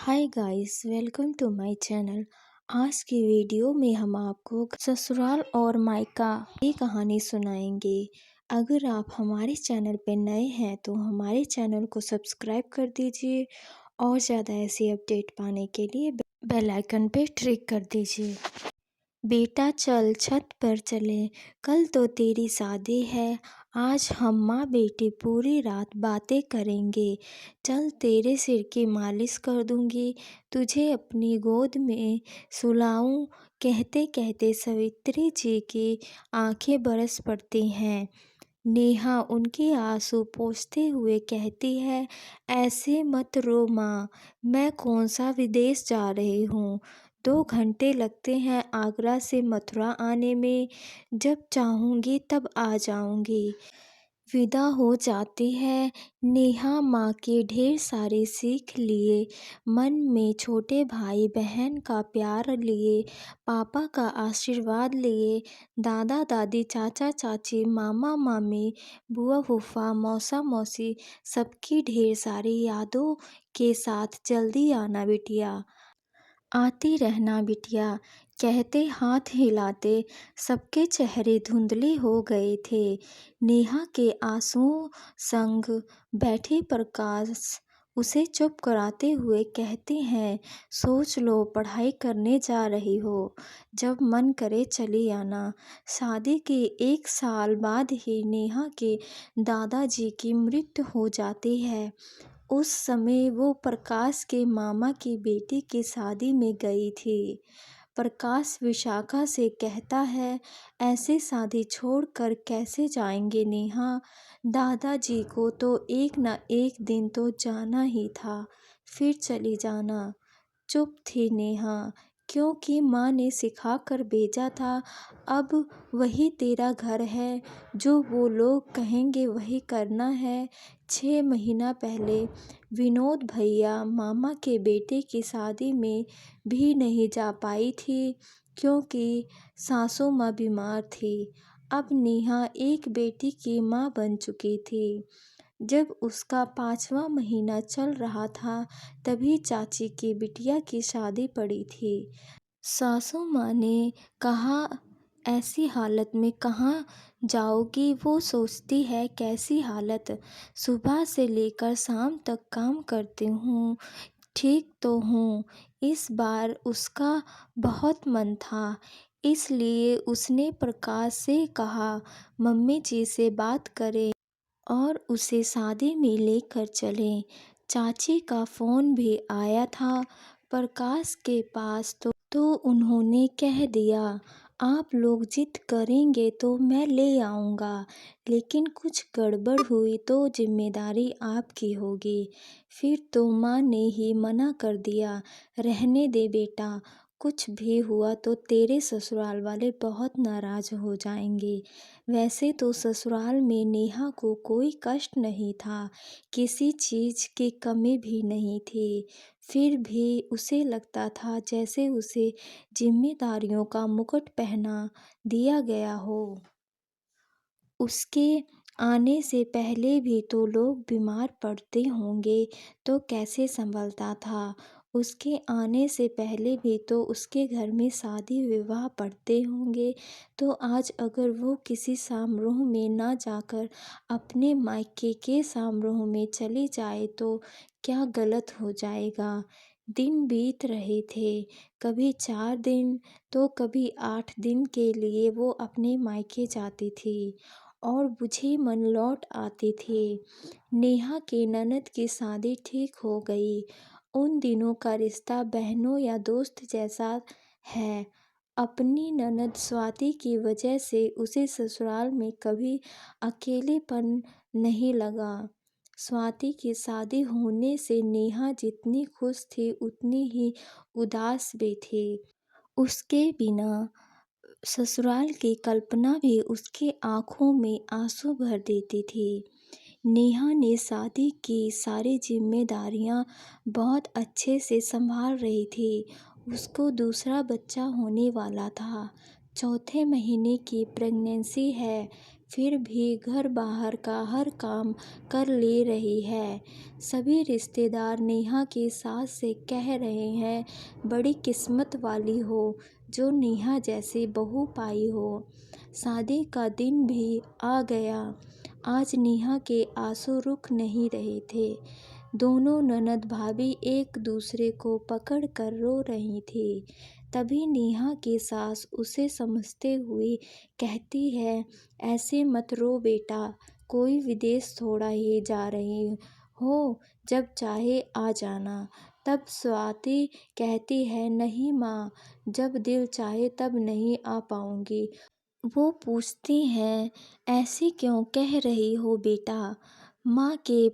Hi guys, welcome to my channel. आज की video में हम आपको ससुराल और मायका की कहानी सुनाएंगे। अगर आप हमारे चैनल पे नए हैं तो हमारे चैनल को सब्सक्राइब कर दीजिए और ज़्यादा ऐसी अपडेट पाने के लिए बेल आइकन पे क्लिक कर दीजिए। बेटा चल छत पर चले, कल तो तेरी शादी है। आज हम माँ बेटी पूरी रात बातें करेंगे। चल तेरे सिर की मालिश कर दूंगी, तुझे अपनी गोद में सुलाऊं। कहते कहते सावित्री जी की आंखें बरस पड़ती हैं। नेहा उनके आंसू पोंछते हुए कहती है, ऐसे मत रो माँ, मैं कौन सा विदेश जा रही हूँ। 2 घंटे लगते हैं आगरा से मथुरा आने में। जब चाहूँगी तब आ जाऊँगी। विदा हो जाती है नेहा माँ के ढेर सारे सीख लिए, मन में छोटे भाई बहन का प्यार लिए, पापा का आशीर्वाद लिए, दादा दादी चाचा चाची मामा मामी बुआ फूफा मौसा मौसी सबकी ढेर सारी यादों के साथ जल्दी आना बिटिया, आती रहना बिटिया, कहते हाथ हिलाते सबके चेहरे धुंधले हो गए थे। नेहा के आंसुओं संग बैठे प्रकाश उसे चुप कराते हुए कहते हैं, सोच लो पढ़ाई करने जा रही हो, जब मन करे चली आना। शादी के 1 साल बाद ही नेहा के दादाजी की मृत्यु हो जाती है। उस समय वो प्रकाश के मामा की बेटी की शादी में गई थी। प्रकाश विशाखा से कहता है, ऐसे शादी छोड़कर कैसे जाएंगे नेहा, दादाजी को तो एक न एक दिन तो जाना ही था, फिर चली जाना। चुप थी नेहा, क्योंकि माँ ने सिखा कर भेजा था, अब वही तेरा घर है, जो वो लोग कहेंगे वही करना है। 6 महीना पहले विनोद भैया मामा के बेटे की शादी में भी नहीं जा पाई थी, क्योंकि सासू माँ बीमार थी। अब नेहा एक बेटी की माँ बन चुकी थी। जब उसका 5वां महीना चल रहा था, तभी चाची की बिटिया की शादी पड़ी थी। सासू माँ ने कहा, ऐसी हालत में कहाँ जाओगी। वो सोचती है, कैसी हालत, सुबह से लेकर शाम तक काम करती हूँ, ठीक तो हूँ। इस बार उसका बहुत मन था, इसलिए उसने प्रकाश से कहा, मम्मी जी से बात करें और उसे शादी में लेकर चलें। चाची का फ़ोन भी आया था प्रकाश के पास, तो उन्होंने कह दिया, आप लोग जिद करेंगे तो मैं ले आऊँगा, लेकिन कुछ गड़बड़ हुई तो जिम्मेदारी आपकी होगी। फिर तो माँ ने ही मना कर दिया, रहने दे बेटा, कुछ भी हुआ तो तेरे ससुराल वाले बहुत नाराज़ हो जाएंगे। वैसे तो ससुराल में नेहा को कोई कष्ट नहीं था, किसी चीज़ की कमी भी नहीं थी, फिर भी उसे लगता था जैसे उसे जिम्मेदारियों का मुकुट पहना दिया गया हो। उसके आने से पहले भी तो लोग बीमार पड़ते होंगे तो कैसे संभलता था। उसके आने से पहले भी तो उसके घर में शादी विवाह पड़ते होंगे, तो आज अगर वो किसी समारोह में ना जाकर अपने मायके के समारोह में चली जाए तो क्या गलत हो जाएगा। दिन बीत रहे थे, कभी 4 दिन तो कभी 8 दिन के लिए वो अपने मायके जाती थी और बुझी मन लौट आती थी। नेहा की ननद की शादी ठीक हो गई। उन दिनों का रिश्ता बहनों या दोस्त जैसा है। अपनी ननद स्वाति की वजह से उसे ससुराल में कभी अकेलेपन नहीं लगा। स्वाति की शादी होने से नेहा जितनी खुश थी उतनी ही उदास भी थी। उसके बिना ससुराल की कल्पना भी उसकी आंखों में आंसू भर देती थी। नेहा ने शादी की सारी जिम्मेदारियां बहुत अच्छे से संभाल रही थी। उसको दूसरा बच्चा होने वाला था, 4थे महीने की प्रेगनेंसी है। फिर भी घर बाहर का हर काम कर ले रही है। सभी रिश्तेदार नेहा की सास से कह रहे हैं, बड़ी किस्मत वाली हो जो नेहा जैसी बहू पाई हो। शादी का दिन भी आ गया। आज नेहा के आंसू रुक नहीं रहे थे। दोनों ननद भाभी एक दूसरे को पकड़ कर रो रही थी। तभी नेहा की सास उसे समझते हुए कहती है, ऐसे मत रो बेटा, कोई विदेश थोड़ा ही जा रही हो, जब चाहे आ जाना। तब स्वाति कहती है, नहीं माँ, जब दिल चाहे तब नहीं आ पाऊंगी। वो पूछती हैं, ऐसे क्यों कह रही हो बेटा, माँ के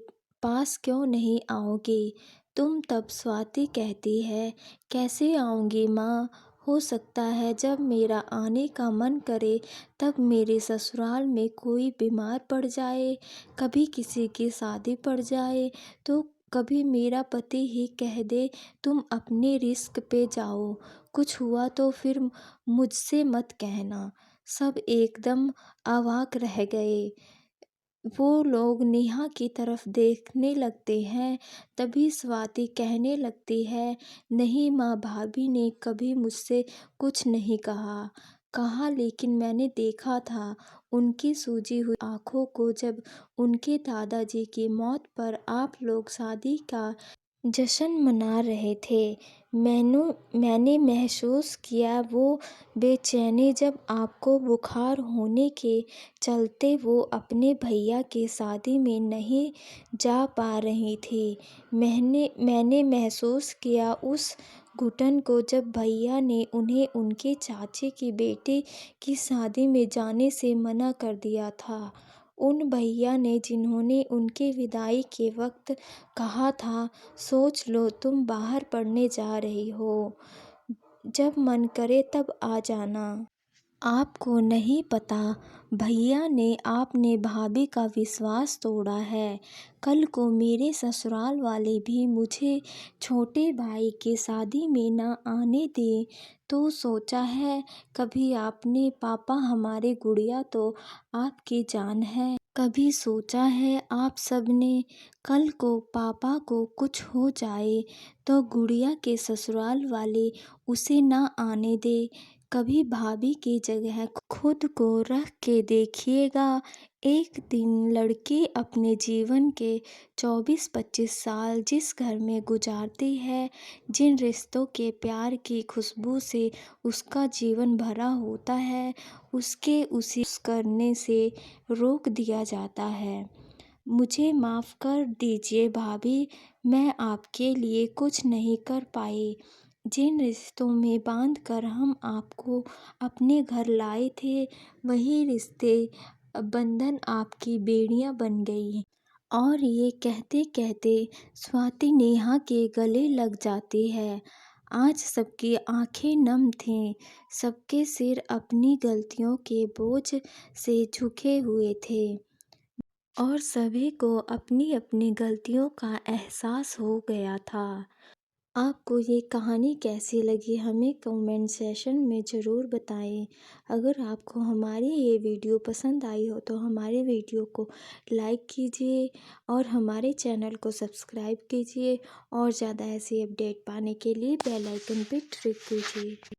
पास क्यों नहीं आओगी तुम। तब स्वाति कहती है, कैसे आऊँगी माँ, हो सकता है जब मेरा आने का मन करे तब मेरे ससुराल में कोई बीमार पड़ जाए, कभी किसी की शादी पड़ जाए, तो कभी मेरा पति ही कह दे तुम अपने रिस्क पे जाओ, कुछ हुआ तो फिर मुझसे मत कहना। सब एकदम अवाक रह गए। वो लोग नेहा की तरफ देखने लगते हैं। तभी स्वाति कहने लगती है, नहीं माँ, भाभी ने कभी मुझसे कुछ नहीं कहा लेकिन मैंने देखा था उनकी सूजी हुई आंखों को जब उनके दादाजी की मौत पर आप लोग शादी का जश्न मना रहे थे। मैंने महसूस किया वो बेचैनी जब आपको बुखार होने के चलते वो अपने भैया की शादी में नहीं जा पा रही थी। मैंने महसूस किया उस घुटन को जब भैया ने उन्हें उनके चाचे की बेटी की शादी में जाने से मना कर दिया था। उन भैया ने जिन्होंने उनके विदाई के वक्त कहा था, सोच लो तुम बाहर पढ़ने जा रही हो, जब मन करे तब आ जाना। आपको नहीं पता भैया ने आपने भाभी का विश्वास तोड़ा है। कल को मेरे ससुराल वाले भी मुझे छोटे भाई की शादी में ना आने दें तो सोचा है कभी आपने, पापा हमारे गुड़िया तो आपकी जान है। कभी सोचा है आप सब ने, कल को पापा को कुछ हो जाए तो गुड़िया के ससुराल वाले उसे ना आने दे। कभी भाभी की जगह खुद को रख के देखिएगा। एक दिन लड़की अपने जीवन के 24-25 साल जिस घर में गुजारती है, जिन रिश्तों के प्यार की खुशबू से उसका जीवन भरा होता है, उसके उसी करने से रोक दिया जाता है। मुझे माफ़ कर दीजिए भाभी, मैं आपके लिए कुछ नहीं कर पाई। जिन रिश्तों में बांध कर हम आपको अपने घर लाए थे, वही रिश्ते बंधन आपकी बेड़ियां बन गई। और ये कहते कहते स्वाति नेहा के गले लग जाती है। आज सबकी आंखें नम थीं, सबके सिर अपनी गलतियों के बोझ से झुके हुए थे और सभी को अपनी अपनी गलतियों का एहसास हो गया था। आपको ये कहानी कैसी लगी हमें कमेंट सेशन में ज़रूर बताएं। अगर आपको हमारी ये वीडियो पसंद आई हो तो हमारे वीडियो को लाइक कीजिए और हमारे चैनल को सब्सक्राइब कीजिए और ज़्यादा ऐसी अपडेट पाने के लिए बेल आइकन पे क्लिक कीजिए।